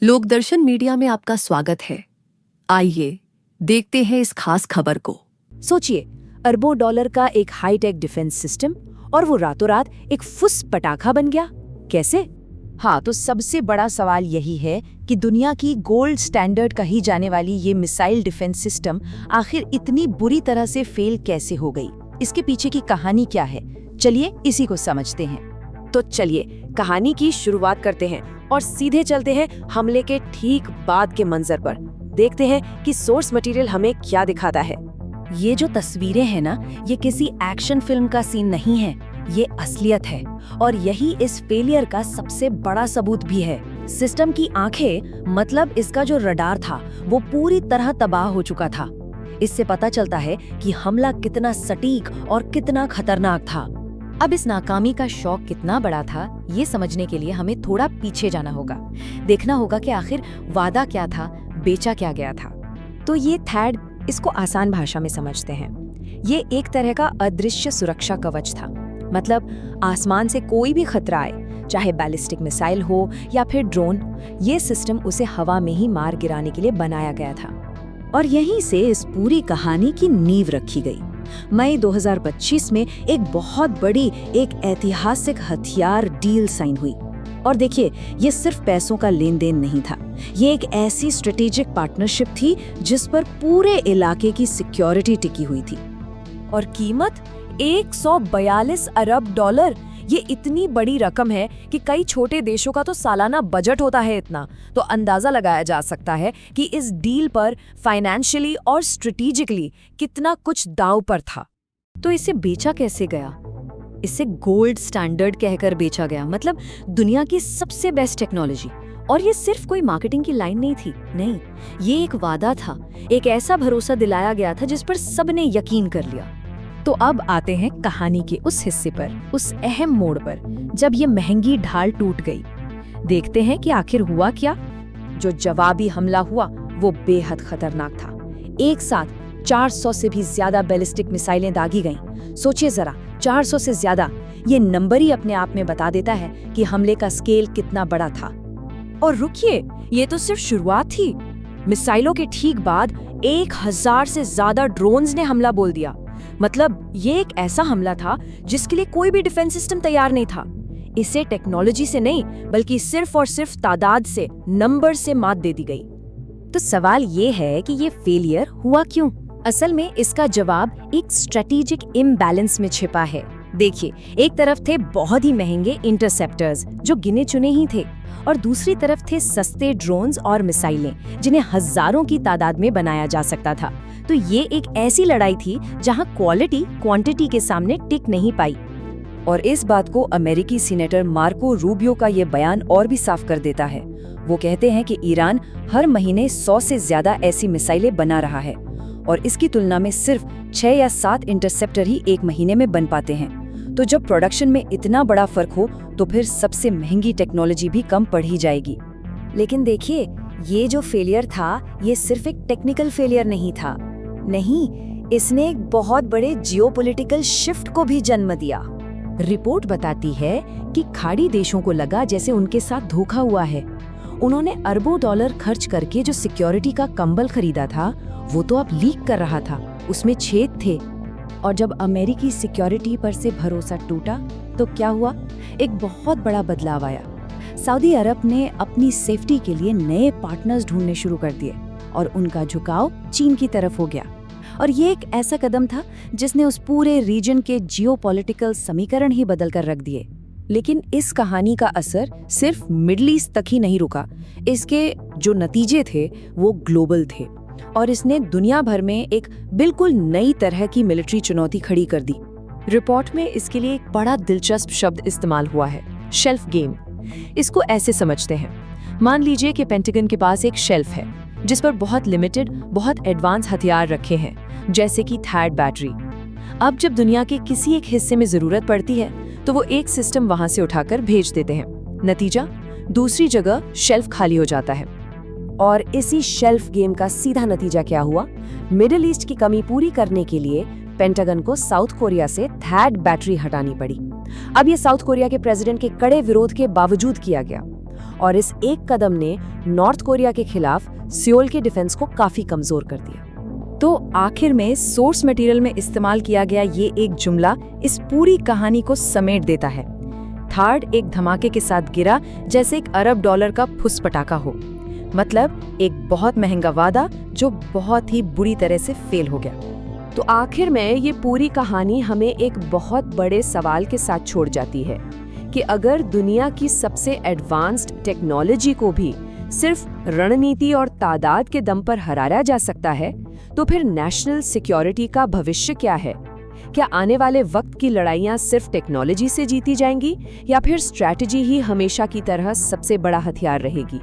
लोकदर्शन media में आपका स्वागत है। आइए देखते हैं इस खास खबर को। सोचिए, अरबों डॉलर का एक हाईटेक डिफेंस सिस्टम और वो रातों रात एक फुस पटाखा बन गया। कैसे? हाँ, तो सबसे बड़ा सवाल यही है कि दुनिया की गोल्ड स्टैंडर्ड कही जाने वाली ये मिसाइल डिफेंस सिस्टम आखिर इतनी बुरी तरह से फेल कैसे हो गई। इसके पीछे की कहानी क्या है, चलिए इसी को समझते हैं। तो चलिए कहानी की शुरुआत करते हैं और सीधे चलते हैं हमले के ठीक बाद के मंजर पर। देखते हैं कि सोर्स मटेरियल हमें क्या दिखाता है। ये जो तस्वीरें हैं ना, ये किसी एक्शन फिल्म का सीन नहीं है, ये असलियत है। और यही इस फेलियर का सबसे बड़ा सबूत भी है। सिस्टम की आंखें, मतलब इसका जो रडार था, वो पूरी तरह तबाह हो चुका था। इससे पता चलता है कि हमला कितना सटीक और कितना खतरनाक था। अब इस नाकामी का शौक कितना बड़ा था, ये समझने के लिए हमें थोड़ा पीछे जाना होगा। देखना होगा कि आखिर वादा क्या था, बेचा क्या गया था। तो ये थैड, इसको आसान भाषा में समझते हैं। ये एक तरह का अदृश्य सुरक्षा कवच था। मतलब आसमान से कोई भी खतरा आए, चाहे बैलिस्टिक मिसाइल हो या फिर ड्रोन, ये सिस्टम उसे हवा में ही मार गिराने के लिए बनाया गया था। और यहीं से इस पूरी कहानी की नींव रखी गई। मई 2025 में एक बहुत बड़ी, एक ऐतिहासिक हथियार डील साइन हुई। और देखिए, ये सिर्फ पैसों का लेन देन नहीं था, ये एक ऐसी स्ट्रेटेजिक पार्टनरशिप थी जिस पर पूरे इलाके की सिक्योरिटी टिकी हुई थी। और कीमत 142 अरब डॉलर। ये इतनी बड़ी रकम है कि कई छोटे देशों का तो सालाना बजट होता है इतना। तो अंदाजा लगाया जा सकता है कि इस डील पर फाइनेंशियली और स्ट्रेटेजिकली कितना कुछ दांव पर था। तो इसे बेचा कैसे गया? इसे गोल्ड स्टैंडर्ड कहकर बेचा गया, मतलब दुनिया की सबसे बेस्ट टेक्नोलॉजी। और ये सिर्फ कोई मार्केटिंग की लाइन नहीं थी, नहीं, ये एक वादा था, एक ऐसा भरोसा दिलाया गया था जिस पर सबने यकीन कर लिया। तो अब आते हैं कहानी के उस हिस्से पर, उस अहम मोड़ पर, जब ये महंगी ढाल टूट गई। देखते हैं कि आखिर हुआ क्या। जो जवाबी हमला हुआ वो बेहद खतरनाक था। एक साथ 400 से भी ज्यादा बैलिस्टिक मिसाइलें दागी गईं। सोचिए जरा, 400 से ज्यादा। ये नंबर ही अपने आप में बता देता है कि हमले का स्केल कितना बड़ा था। और रुकिए, ये तो सिर्फ शुरुआत थी। मिसाइलों के ठीक बाद 1000 से ज्यादा ड्रोन्स ने हमला बोल दिया। मतलब ये एक ऐसा हमला था जिसके लिए कोई भी डिफेंस सिस्टम तैयार नहीं था। इसे टेक्नोलॉजी से नहीं, बल्कि सिर्फ और सिर्फ तादाद से, नंबर से मात दे दी गई। तो सवाल ये है कि ये फेलियर हुआ क्यों? असल में इसका जवाब एक स्ट्रेटेजिक इम्बैलेंस में छिपा है। देखिए, एक तरफ थे बहुत ही महंगे इंटरसेप्टर्स जो गिने चुने ही थे, और दूसरी तरफ थे सस्ते ड्रोन्स और मिसाइलें जिन्हें हजारों की तादाद में बनाया जा सकता था। तो ये एक ऐसी लड़ाई थी जहां क्वालिटी क्वांटिटी के सामने टिक नहीं पाई। और इस बात को अमेरिकी सीनेटर मार्को रूबियो का ये बयान और भी साफ कर देता है। वो कहते हैं कि ईरान हर महीने 100 से ज्यादा ऐसी मिसाइलें बना रहा है, और इसकी तुलना में सिर्फ 6 या 7 इंटरसेप्टर ही एक महीने में बन पाते हैं। तो जब प्रोडक्शन में इतना बड़ा फर्क हो, तो फिर सबसे महंगी टेक्नोलॉजी भी कम पड़ ही जाएगी। लेकिन देखिए, ये जो फेलियर था, ये सिर्फ एक टेक्निकल फेलियर नहीं था। नहीं, इसने एक बहुत बड़े जियोपॉलिटिकल शिफ्ट को भी जन्म दिया। रिपोर्ट बताती है कि खाड़ी देशों को लगा जैसे उनके साथ धोखा हुआ है। उन्होंने अरबों डॉलर खर्च करके जो सिक्योरिटी का कंबल खरीदा था, वो तो अब लीक कर रहा था, उसमें छेद थे। और जब अमेरिकी सिक्योरिटी पर से भरोसा टूटा, तो क्या हुआ? एक बहुत बड़ा बदलाव आया। सऊदी अरब ने अपनी सेफ्टी के लिए नए पार्टनर्स ढूंढने शुरू कर दिए, और उनका झुकाव चीन की तरफ हो गया। और ये एक ऐसा कदम था जिसने उस पूरे रीजन के जियोपॉलिटिकल समीकरण ही बदल कर रख दिए। लेकिन इस कहानी का असर सिर्फ मिडल ईस्ट तक ही नहीं रुका। इसके जो नतीजे थे वो ग्लोबल थे, और इसने दुनिया भर में एक बिल्कुल नई तरह की मिलिट्री चुनौती खड़ी कर दी। रिपोर्ट में इसके लिए एक बड़ा दिलचस्प शब्द इस्तेमाल हुआ है, शेल्फ गेम। इसको ऐसे समझते हैं, मान लीजिए कि पेंटागन के पास एक शेल्फ है जिस पर बहुत लिमिटेड, बहुत एडवांस हथियार रखे हैं, जैसे कि थैड बैटरी। अब जब दुनिया के किसी एक हिस्से में जरूरत पड़ती है, तो वो एक सिस्टम वहां से उठाकर भेज देते हैं। नतीजा, दूसरी जगह शेल्फ खाली हो जाता है। और इसी शेल्फ गेम का सीधा नतीजा क्या हुआ? मिडिल ईस्ट की कमी पूरी करने के लिए पेंटागन को साउथ कोरिया से थैड बैटरी हटानी पड़ी। अब ये साउथ कोरिया के प्रेसिडेंट के कड़े विरोध के बावजूद किया गया। और इस एक कदम ने नॉर्थ कोरिया के खिलाफ सियोल के डिफेंस को काफी कमजोर कर दिया। तो आखिर में सोर्स मटेरियल में इस्तेमाल किया गया ये एक जुमला इस पूरी कहानी को समेट देता है। थार्ड एक धमाके के साथ गिरा जैसे एक अरब डॉलर का फुस पटाखा हो, मतलब एक बहुत महंगा वादा जो बहुत ही बुरी तरह से फेल हो गया। तो आखिर में ये पूरी कहानी हमें एक बहुत बड़े सवाल के साथ छोड़ जाती है कि अगर दुनिया की सबसे एडवांस्ड टेक्नोलॉजी को भी सिर्फ रणनीति और तादाद के दम पर हराया जा सकता है, तो फिर नेशनल सिक्योरिटी का भविष्य क्या है? क्या आने वाले वक्त की लड़ाइयां सिर्फ टेक्नोलॉजी से जीती जाएंगी या फिर स्ट्रैटेजी ही हमेशा की तरह सबसे बड़ा हथियार रहेगी?